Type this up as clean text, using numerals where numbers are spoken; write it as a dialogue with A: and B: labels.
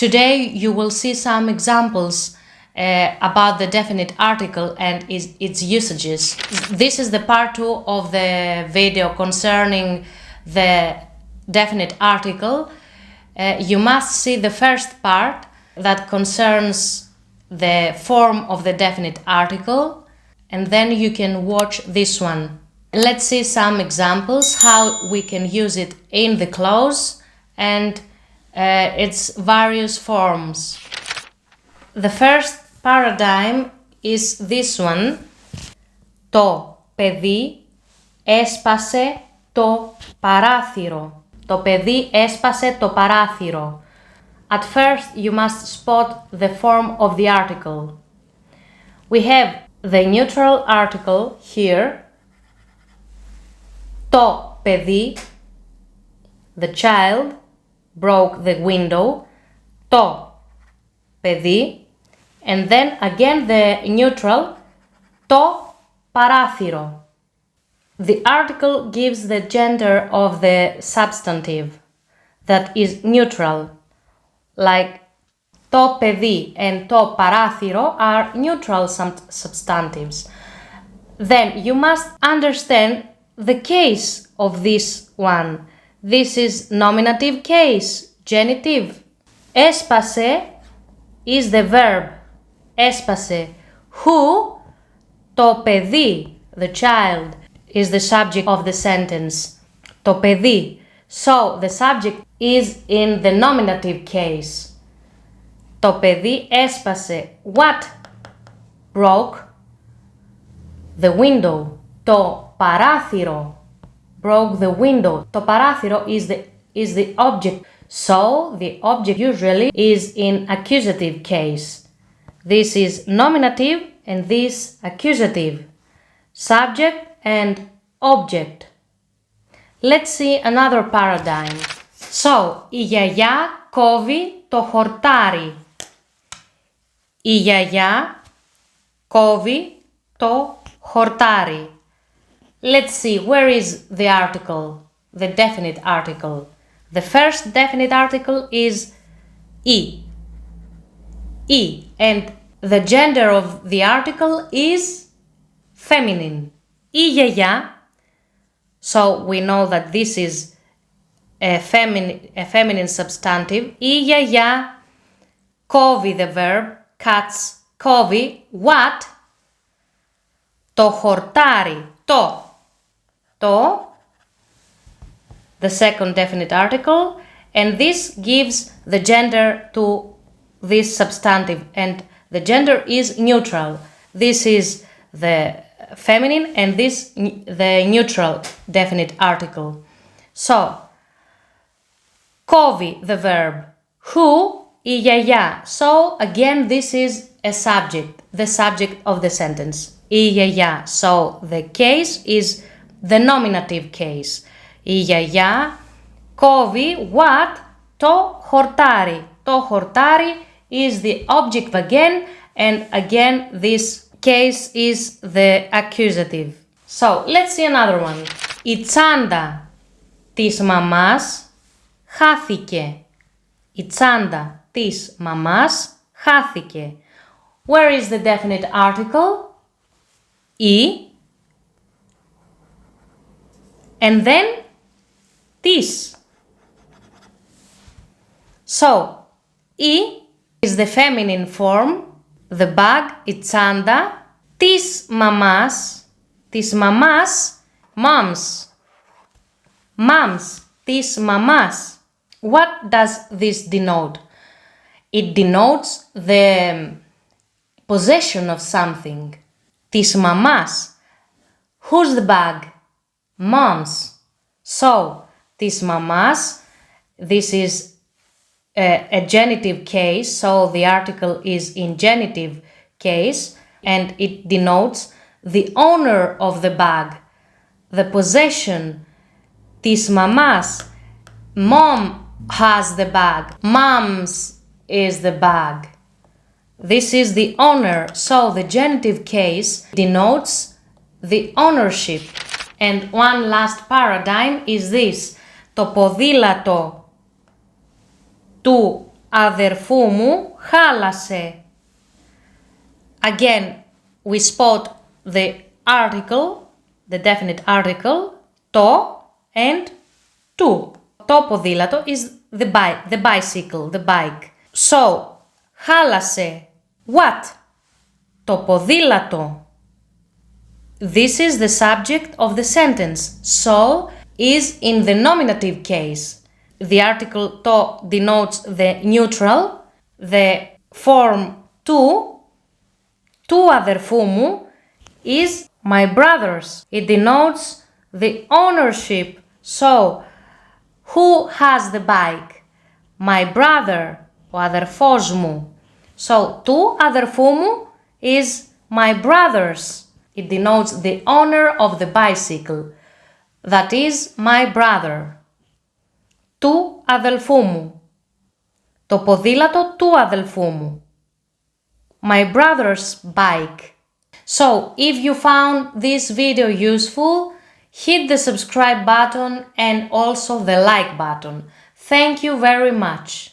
A: Today you will see some examples about the definite article and its usages. This is the part 2 of the video concerning the definite article. You must see the first part that concerns the form of the definite article, and then you can watch this one. Let's see some examples how we can use it in the clause and its various forms. The first paradigm is this one. Το παιδί έσπασε το παράθυρο. Το παιδί έσπασε το παράθυρο. At first you must spot the form of the article. We have the neutral article here. Το παιδί, the child, broke the window. Το παιδί. And then again the neutral. Το παράθυρο. The article gives the gender of the substantive that is neutral. Like το παιδί and το παράθυρο are neutral substantives. Then you must understand the case of this one. This is nominative case, genitive. Έσπασε is the verb. Έσπασε. Who? Το παιδί, the child, is the subject of the sentence. Το παιδί. So the subject is in the nominative case. Το παιδί έσπασε. What broke? The window. Το παράθυρο broke the window. Το παράθυρο is the object. So the object usually is in accusative case. This is nominative and this accusative. Subject and object. Let's see another paradigm. So, η γιαγιά κόβει το χορτάρι. Η γιαγιά κόβει το χορτάρι. Let's see, where is the article, the definite article? The first definite article is I. I. And the gender of the article is feminine. Η γιαγιά. So we know that this is a feminine substantive. Η γιαγιά κόβει, the verb, cuts, κόβει, what? Το χορτάρι. Το, the second definite article, and this gives the gender to this substantive, and the gender is neutral. This is the feminine and this the neutral definite article. So, κόβει, the verb. Who? Η γιαγιά. So, again, this is a subject, the subject of the sentence. Η γιαγιά. So, the case is the nominative case. Η γιαγιά κόβει, what? Το χορτάρι. Το χορτάρι is the object again, and again this case is the accusative. So, let's see another one. Η τσάντα της μαμάς χάθηκε. Η τσάντα της μαμάς χάθηκε. Where is the definite article? Η. And then της. So, η is the feminine form, the bag, η τσάντα, της μαμάς, moms, της μαμάς. What does this denote? It denotes the possession of something. Της μαμάς. Who's the bag? Mom's. So, της μαμάς, this is a genitive case, so the article is in genitive case, and it denotes the owner of the bag, the possession. Της μαμάς. Mom has the bag. Mom's is the bag. This is the owner, so the genitive case denotes the ownership. And one last paradigm is this. Το ποδήλατο του αδερφού μου χάλασε. Again, we spot the article, the definite article, το and του. Το ποδήλατο is the bicycle, the bike. So, χάλασε. What? Το ποδήλατο. This is the subject of the sentence. So is in the nominative case. The article to denotes the neutral. The form του αδερφού μου is my brother's. It denotes the ownership. So, who has the bike? My brother. Ο αδερφός μου. So, του αδερφού μου is my brother's. It denotes the owner of the bicycle. That is my brother. Του αδελφού μου. Το ποδήλατο του αδελφού μου. My brother's bike. So, if you found this video useful, hit the subscribe button and also the like button. Thank you very much.